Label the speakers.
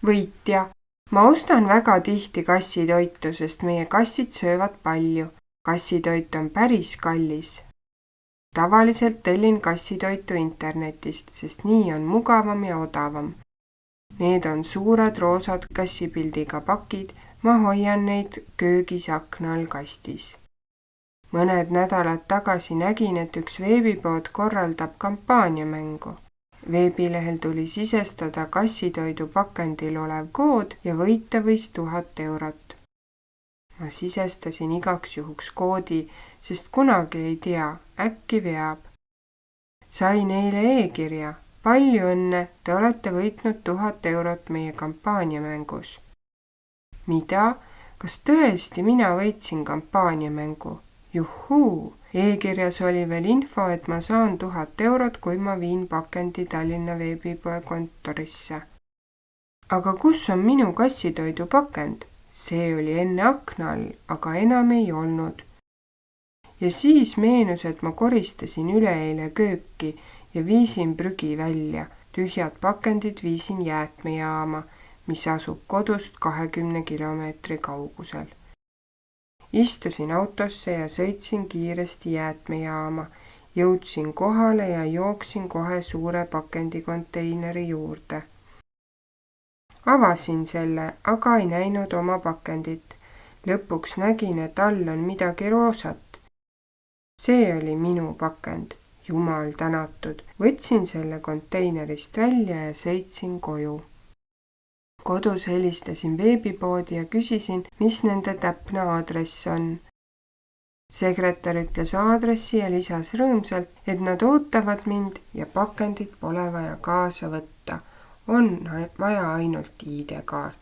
Speaker 1: võitja. Ma ostan väga tihti kassitoitu, sest meie kassid söövad palju. Kassitoit on päris kallis. Tavaliselt tellin kassitoitu internetist, sest nii on mugavam ja odavam. Need on suured roosad kassipildiga pakid, ma hoian neid köögis akna all kastis. Mõned nädalad tagasi nägin, et üks veebipood korraldab kampaaniamängu. Veebilehel tuli sisestada kassitoidu pakendil olev kood ja võita võis 1000 eurot. Ma sisestasin igaks juhuks koodi, sest kunagi ei tea, äkki veab. Sain eile e-kirja. Palju õnne, te olete võitnud 1000 eurot meie kampaaniamängus. Mida? Kas tõesti mina võitsin kampaaniamängu? Juhuu! E-kirjas oli veel info, et ma saan 1000 eurot, kui ma viin pakendi Tallinna veebipoe kontorisse. Aga kus on minu kassitoidu pakend? See oli enne akna all, aga enam ei olnud. Ja siis meenus, et ma koristasin üleeile kööki ja viisin prügi välja. Tühjad pakendid viisin jäätmejaama, mis asub kodust 20 kilomeetri kaugusel. Istusin autosse ja sõitsin kiiresti jäätmejaama. Jõudsin kohale ja jooksin kohe suure pakendikonteineri juurde. Avasin selle, aga ei näinud oma pakendit. Lõpuks nägin, et all on midagi roosat. See oli minu pakend. Jumal tänatud. Võtsin selle konteinerist välja ja sõitsin koju. Kodus helistasin veebipoodi ja küsisin, mis nende täpne aadress on. Sekretär ütles aadressi ja lisas rõõmsalt, et nad ootavad mind ja pakendit pole vaja kaasa võtta. On vaja ainult ID-kaart.